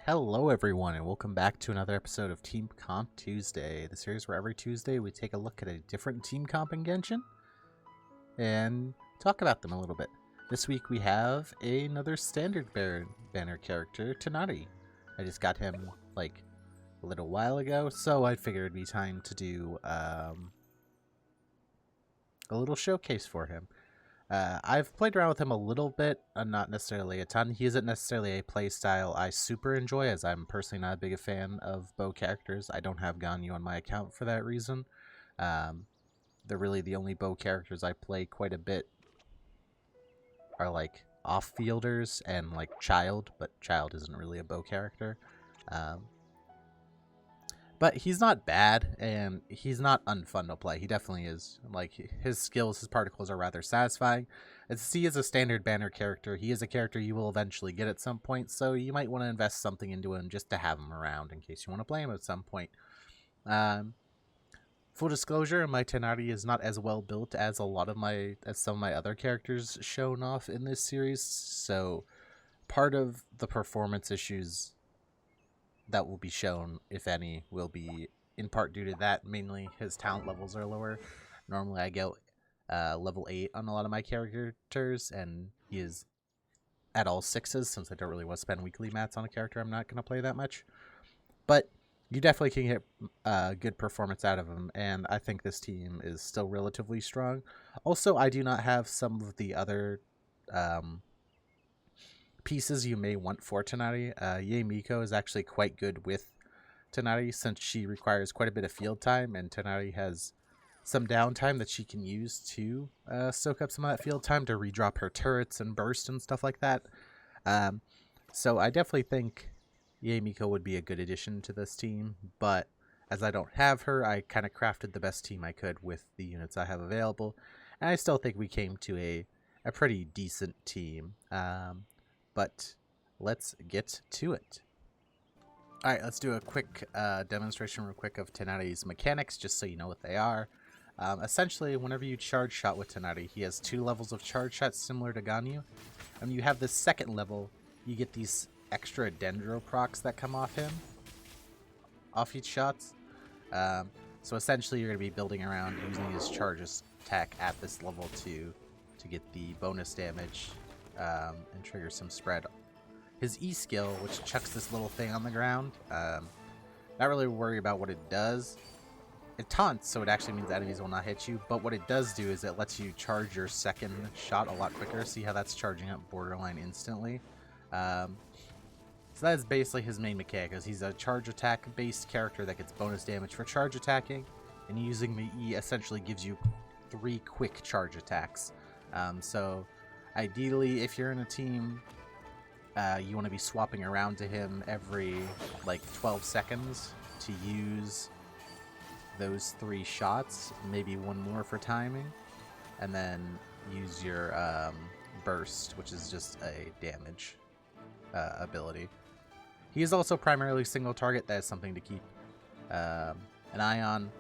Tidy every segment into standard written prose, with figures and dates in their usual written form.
Hello everyone and welcome back to another episode of Team Comp Tuesday, the series where every Tuesday we take a look at a different team comp in Genshin and talk about them a little bit. This week we have another standard banner character, Tighnari. I just got him like a little while ago, so I figured it'd be time to do a little showcase for him. I've played around with him a little bit, not necessarily a ton. He isn't necessarily a playstyle I super enjoy, as I'm personally not a big fan of bow characters. I don't have Ganyu on my account for that reason. They're really the only bow characters I play quite a bit are like off-fielders and like Child, but Child isn't really a bow character. But he's not bad, and he's not unfun to play. He definitely is. Like, his skills, his particles are rather satisfying. As he is a standard banner character, he is a character you will eventually get at some point, so you might want to invest something into him just to have him around in case you want to play him at some point. Full disclosure, my Tighnari is not as well built as some of my other characters shown off in this series, so part of the performance issues that will be shown, if any, will be in part due to that. Mainly his talent levels are lower. Normally I get level 8 on a lot of my characters, and he is at all 6s since I don't really want to spend weekly mats on a character I'm not going to play that much. But you definitely can get good performance out of him, and I think this team is still relatively strong. Also, I do not have some of the other pieces you may want for Tighnari. Miko is actually quite good with Tighnari since she requires quite a bit of field time, and Tighnari has some downtime that she can use to soak up some of that field time to redrop her turrets and burst and stuff like that. So I definitely think Miko would be a good addition to this team, but as I don't have her, I kind of crafted the best team I could with the units I have available, and I still think we came to a pretty decent team. But let's get to it. Alright, let's do a quick demonstration real quick of Tighnari's mechanics, just so you know what they are. Essentially, whenever you charge shot with Tighnari, he has 2 levels of charge shot similar to Ganyu. And when you have the second level, you get these extra dendro procs that come off him, off each shots. So essentially, you're going to be building around using his charge attack at this level to get the bonus damage and trigger some spread. His E skill, which chucks this little thing on the ground, not really worry about what it does. It taunts, so it actually means enemies will not hit you, but what it does do is it lets you charge your second shot a lot quicker. See how that's charging up borderline instantly? So that is basically his main mechanic, is he's a charge attack based character that gets bonus damage for charge attacking, and using the E essentially gives you 3 quick charge attacks. So ideally, if you're in a team, you want to be swapping around to him every like 12 seconds to use those 3 shots, maybe 1 more for timing, and then use your burst, which is just a damage ability. He is also primarily single target. That is something to keep an eye on,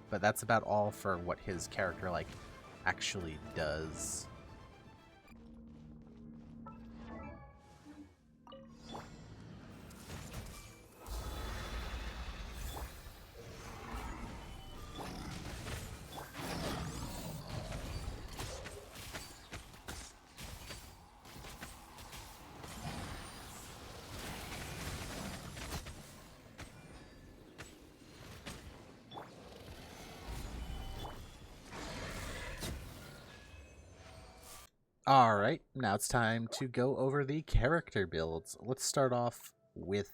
but that's about all for what his character like actually does. Alright, now it's time to go over the character builds. Let's start off with,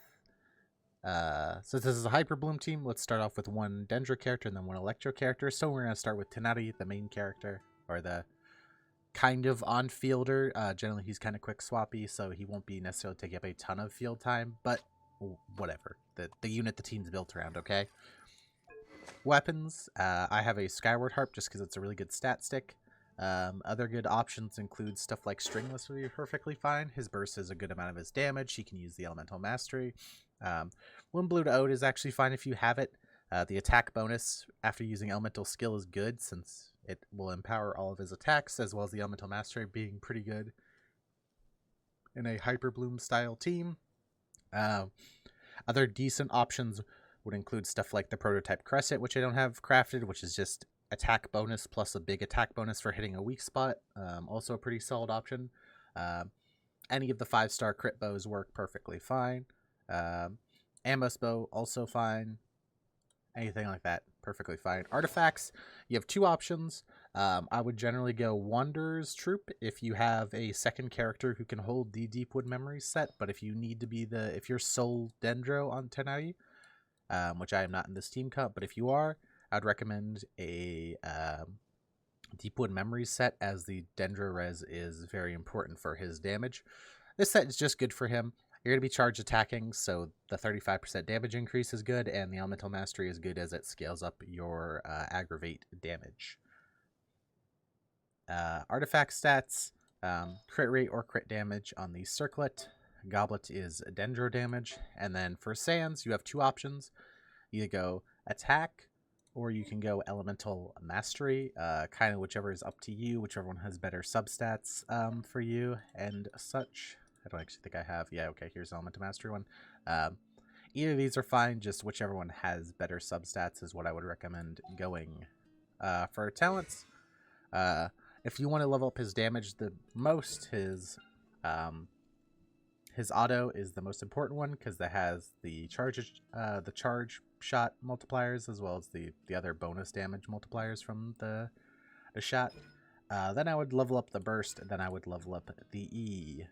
since this is a Hyper Bloom team, let's start off with 1 Dendro character and then 1 Electro character. So we're going to start with Tighnari, the main character, or the kind of on-fielder. Generally, he's kind of quick swappy, so he won't be necessarily taking up a ton of field time, but whatever. The unit the team's built around, okay? Weapons, I have a Skyward Harp just because it's a really good stat stick. Other good options include stuff like Stringless would be perfectly fine. His burst is a good amount of his damage. He can use the Elemental Mastery. Wind Blue to Ode is actually fine if you have it. The attack bonus after using Elemental Skill is good since it will empower all of his attacks, as well as the Elemental Mastery being pretty good in a Hyper Bloom style team. Uh, Other decent options would include stuff like the Prototype Crescent, which I don't have crafted, which is just attack bonus plus a big attack bonus for hitting a weak spot. Also a pretty solid option. Any of the 5-star crit bows work perfectly fine. Amos bow, also fine. Anything like that, perfectly fine. Artifacts, you have 2 options. I would generally go Wanderer's Troop if you have a second character who can hold the Deepwood Memories set, but if you need to be if you're sole Dendro on Tighnari, which I am not in this team cut, but if you are, I'd recommend a Deepwood Memories set, as the Dendro res is very important for his damage. This set is just good for him. You're going to be charge attacking, so the 35% damage increase is good, and the Elemental Mastery is good as it scales up your aggravate damage. Artifact stats, crit rate or crit damage on the Circlet. Goblet is Dendro damage. And then for Sands, you have 2 options. You go attack, or you can go Elemental Mastery, kind of whichever is up to you, whichever one has better substats for you and such. I don't actually think I have. Yeah, okay, here's Elemental Mastery one. Either of these are fine, just whichever one has better substats is what I would recommend going. For talents, if you want to level up his damage the most, his auto is the most important one, because that has the charge shot multipliers, as well as the other bonus damage multipliers from the shot. Then I would level up the burst, and then I would level up the E.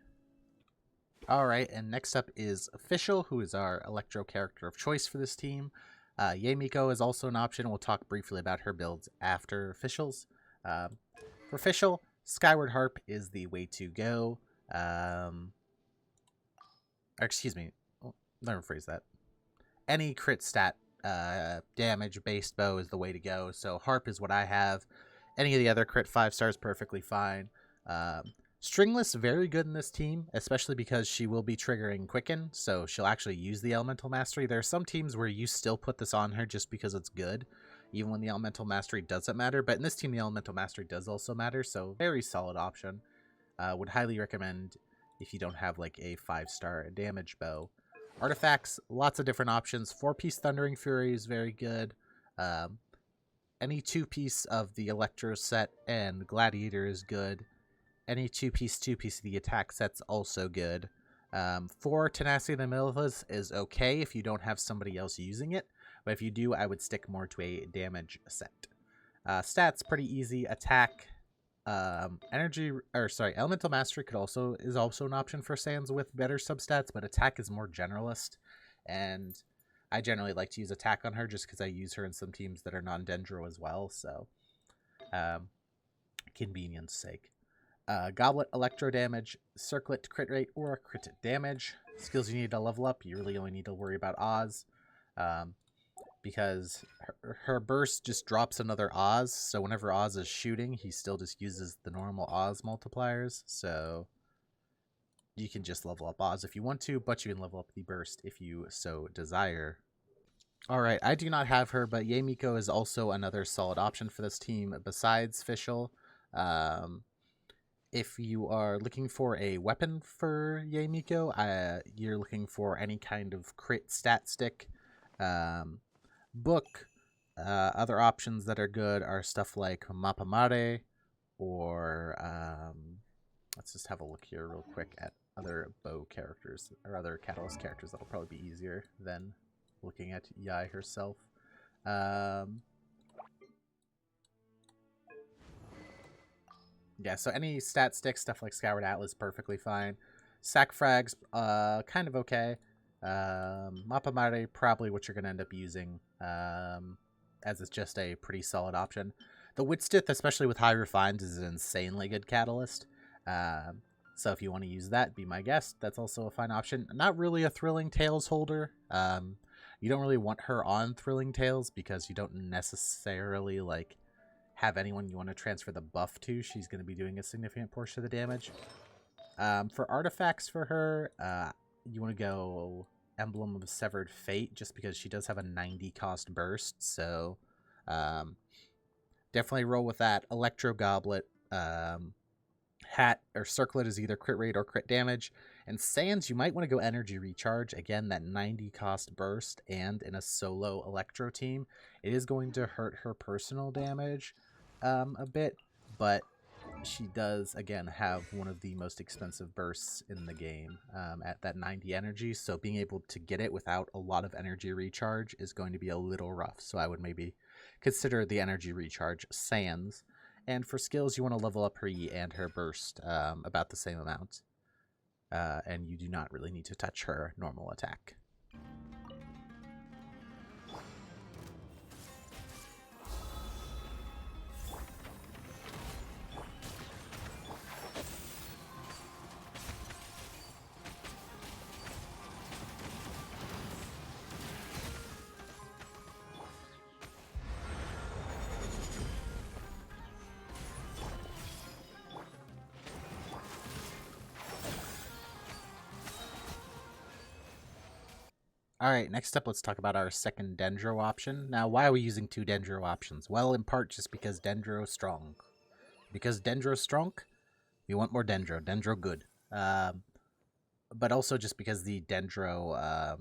Alright, and next up is Official, who is our Electro character of choice for this team. Yemiko is also an option. We'll talk briefly about her builds after Officials. For Official, Skyward Harp is the way to go. Excuse me, let me rephrase that. Any crit stat damage-based bow is the way to go, so Harp is what I have. Any of the other crit 5 stars, perfectly fine. Stringless, very good in this team, especially because she will be triggering Quicken, so she'll actually use the Elemental Mastery. There are some teams where you still put this on her just because it's good, even when the Elemental Mastery doesn't matter, but in this team the Elemental Mastery does also matter, so very solid option. Would highly recommend if you don't have like a 5-star damage bow. Artifacts, lots of different options. 4-piece Thundering Fury is very good. Any 2-piece of the Electro set and Gladiator is good. Any 2-piece of the attack set's also good. 4 Tenacity of the Militas is okay if you don't have somebody else using it, but if you do, I would stick more to a damage set. Stats, pretty easy. Attack, Elemental Mastery is also an option for Sands with better substats, but attack is more generalist, and I generally like to use attack on her just because I use her in some teams that are non-Dendro as well, so convenience sake. Goblet, Electro damage, Circlet, crit rate, or crit damage. Skills you need to level up, you really only need to worry about Oz, because her burst just drops another Oz, so whenever Oz is shooting, he still just uses the normal Oz multipliers, so you can just level up Oz if you want to, but you can level up the burst if you so desire. Alright, I do not have her, but Yemiko is also another solid option for this team besides Fischl. If you are looking for a weapon for Yemiko, you're looking for any kind of crit stat stick. Book. Other options that are good are stuff like Mapamare, or let's just have a look here real quick at other bow characters, or other Catalyst characters. That'll probably be easier than looking at Yai herself. Yeah, so any stat stick, stuff like Scoured Atlas, perfectly fine. Sac Frags, kind of okay. Mapamare, probably what you're going to end up using, as it's just a pretty solid option. The Witstith, especially with High Refined, is an insanely good catalyst. So if you want to use that, be my guest. That's also a fine option. Not really a Thrilling Tales holder. You don't really want her on Thrilling Tales because you don't necessarily, like, have anyone you want to transfer the buff to. She's going to be doing a significant portion of the damage. For artifacts for her, you want to go Emblem of Severed Fate, just because she does have a 90 cost burst, so definitely roll with that. Electro Goblet, Hat or Circlet is either crit rate or crit damage, And Sans, you might want to go Energy Recharge. Again, that 90 cost burst, and in a solo Electro team, it is going to hurt her personal damage a bit, but she does, again, have one of the most expensive bursts in the game at that 90 energy, so being able to get it without a lot of energy recharge is going to be a little rough, so I would maybe consider the energy recharge Sans. And for skills, you want to level up her E and her burst about the same amount, and you do not really need to touch her normal attack. Alright, next up, let's talk about our second Dendro option. Now, why are we using 2 Dendro options? Well, in part, just because Dendro's strong. Because Dendro's strong, we want more Dendro. Dendro good. But also just because the Dendro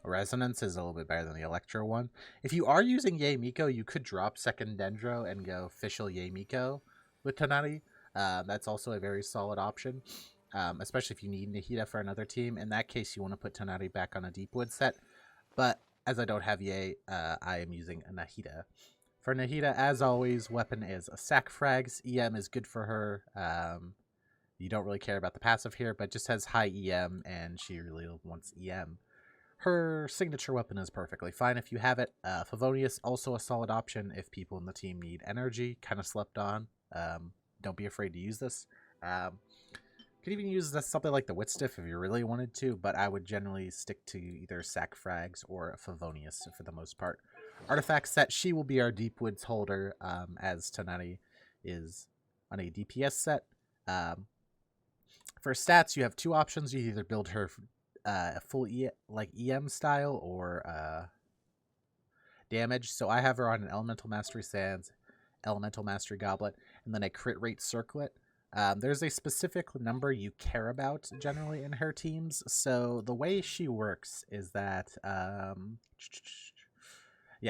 resonance is a little bit better than the Electro one. If you are using Yae Miko, you could drop second Dendro and go official Yae Miko with Tighnari. That's also a very solid option. Especially if you need Nahida for another team. In that case, you want to put Tighnari back on a Deepwood set. But as I don't have Yae, I am using a Nahida. For Nahida, as always, weapon is a sack frags. EM is good for her. You don't really care about the passive here, but just has high EM, and she really wants EM. Her signature weapon is perfectly fine if you have it. Favonius, also a solid option if people in the team need energy. Kind of slept on. Don't be afraid to use this. Could even use this, something like the Witstiff if you really wanted to, but I would generally stick to either Sack Frags or Favonius for the most part. Artifact set, she will be our Deepwoods holder, as Tighnari is on a DPS set. For stats, you have 2 options. You either build her full EM style or damage. So I have her on an Elemental Mastery Sands, Elemental Mastery Goblet, and then a crit rate circlet. There's a specific number you care about generally in her teams. So the way she works is that,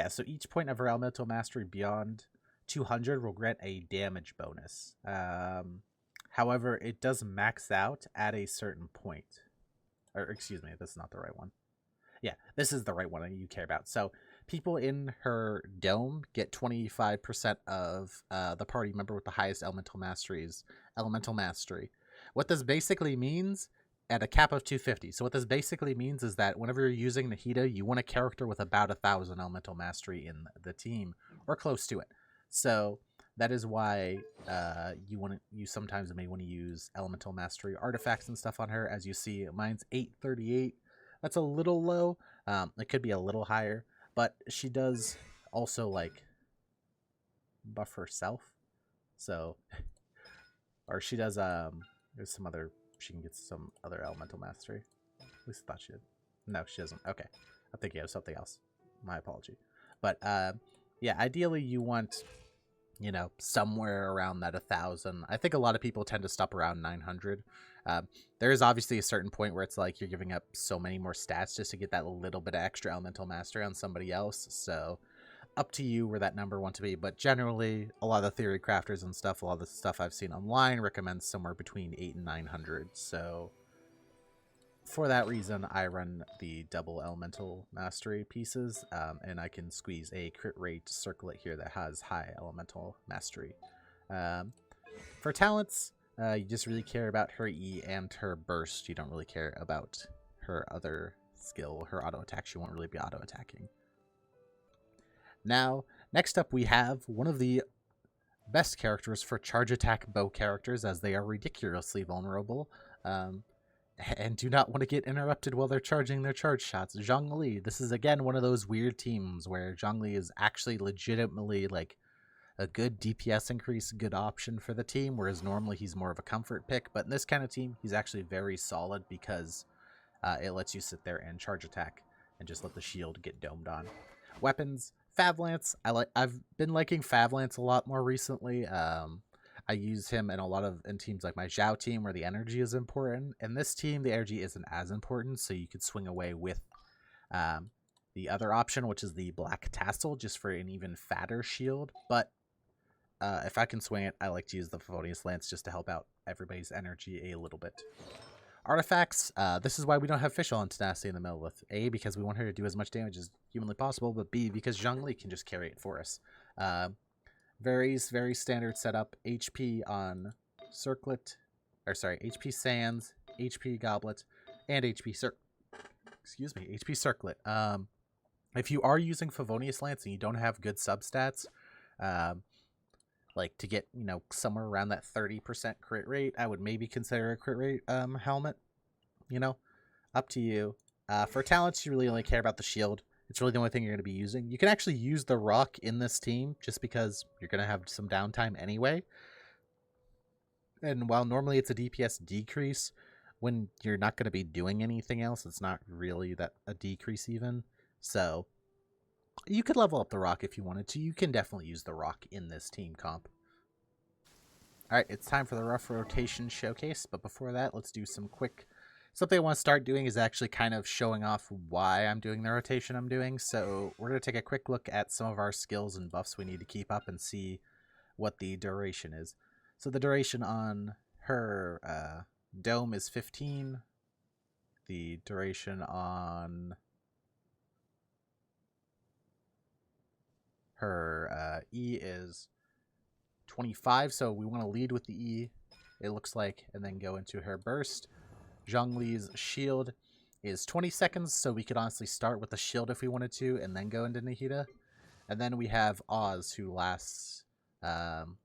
so each point of her Elemental Mastery beyond 200 will grant a damage bonus. However, it does max out at a certain point. Or, excuse me, this is not the right one. Yeah, this is the right one you care about. So people in her dome get 25% of the party member with the highest elemental mastery. What this basically means, at a cap of 250. So what this basically means is that whenever you're using Nahida, you want a character with about 1,000 elemental mastery in the team, or close to it. So that is why you sometimes may want to use elemental mastery artifacts and stuff on her. As you see, mine's 838. That's a little low. It could be a little higher, but she does also like buff herself. So, or she does. There's some other. She can get some other elemental mastery. At least I thought she did. No, she doesn't. Okay, I'm thinking of something else. My apology. But yeah, ideally you want, somewhere around that 1,000. I think a lot of people tend to stop around 900. There is obviously a certain point where it's like you're giving up so many more stats just to get that little bit of extra elemental mastery on somebody else. So up to you where that number wants to be. But generally, a lot of the theory crafters and stuff, a lot of the stuff I've seen online recommends somewhere between 800 and 900. So for that reason, I run the double elemental mastery pieces, and I can squeeze a crit rate circlet here that has high elemental mastery. For talents, you just really care about her E and her burst. You don't really care about her other skill, her auto attack. She won't really be auto attacking. Now, next up we have one of the best characters for charge attack bow characters, as they are ridiculously vulnerable. And do not want to get interrupted while they're charging their charge shots. Zhongli. This is, again, one of those weird teams where Zhongli is actually legitimately, like, a good DPS increase, good option for the team, whereas normally he's more of a comfort pick. But in this kind of team, he's actually very solid because it lets you sit there and charge attack and just let the shield get domed on. Weapons, Favlance. I've been liking Favlance a lot more recently. I use him in teams like my Zhao team where the energy is important. In this team, the energy isn't as important, so you could swing away with the other option, which is the Black Tassel, just for an even fatter shield. But if I can swing it, I like to use the Favonius Lance just to help out everybody's energy a little bit. Artifacts, this is why we don't have Fischl on Tenacity in the middle with A, because we want her to do as much damage as humanly possible, but B, because Zhongli can just carry it for us. Very standard setup. HP on Circlet, or sorry, HP Sands, HP Goblet, and HP Circlet. If you are using Favonius Lance and you don't have good substats, like to get, somewhere around that 30% crit rate, I would maybe consider a crit rate helmet. Up to you. For talents, you really only care about the shield. It's really the only thing you're going to be using. You can actually use the Rock in this team just because you're going to have some downtime anyway. And while normally it's a DPS decrease, when you're not going to be doing anything else, it's not really that a decrease even. So you could level up the Rock if you wanted to. You can definitely use the Rock in this team comp. Alright, it's time for the rough rotation showcase. But before that, let's do some quick... Something I want to start doing is actually kind of showing off why I'm doing the rotation I'm doing. So we're going to take a quick look at some of our skills and buffs we need to keep up and see what the duration is. So the duration on her Dome is 15. The duration on her E is 25. So we want to lead with the E, it looks like, and then go into her burst. Zhongli's shield is 20 seconds, so we could honestly start with the shield if we wanted to, and then go into Nahida. And then we have Oz, who lasts 10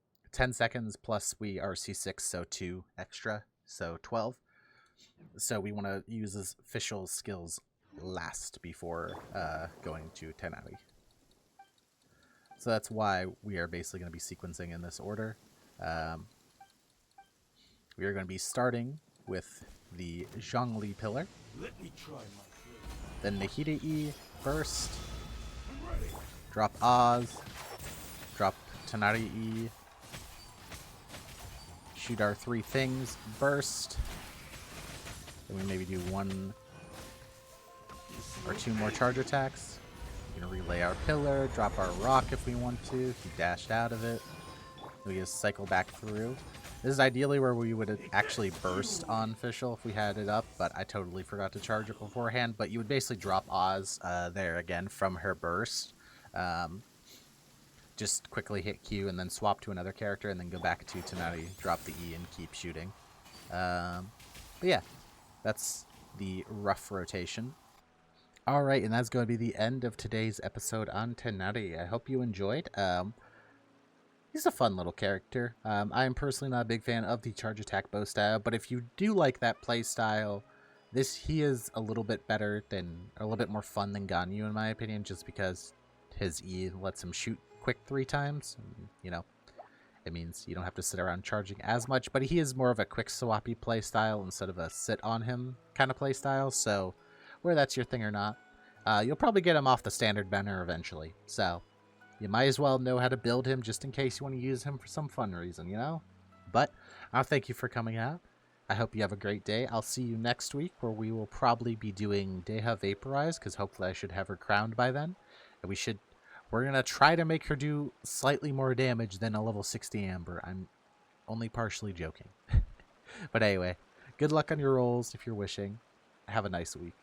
seconds, plus we are C6, so 2 extra, so 12. So we want to use his official skills last before going to Tighnari. So that's why we are basically going to be sequencing in this order. We are going to be starting with the Zhongli pillar, then Nahida E, burst, drop Oz, drop Tighnari E, shoot our 3 things, burst, then we maybe do 1 or 2 more charge attacks. We're going to relay our pillar, drop our rock if we want to, if we dashed out of it. We just cycle back through. This is ideally where we would actually burst on Fischl if we had it up, but I totally forgot to charge it beforehand. But you would basically drop Oz there again from her burst. Just quickly hit Q and then swap to another character and then go back to Tighnari, drop the E, and keep shooting. But yeah, that's the rough rotation. Alright, and that's going to be the end of today's episode on Tighnari. I hope you enjoyed. He's a fun little character. I am personally not a big fan of the charge attack bow style, but if you do like that play style, he is a little bit better than, or a little bit more fun than Ganyu in my opinion, just because his E lets him shoot quick 3 times. It means you don't have to sit around charging as much, but he is more of a quick swappy play style instead of a sit on him kind of play style. So whether that's your thing or not, you'll probably get him off the standard banner eventually. So you might as well know how to build him just in case you want to use him for some fun reason, But I'll thank you for coming out. I hope you have a great day. I'll see you next week where we will probably be doing Deha Vaporize because hopefully I should have her crowned by then. And we're going to try to make her do slightly more damage than a level 60 Amber. I'm only partially joking. But anyway, good luck on your rolls if you're wishing. Have a nice week.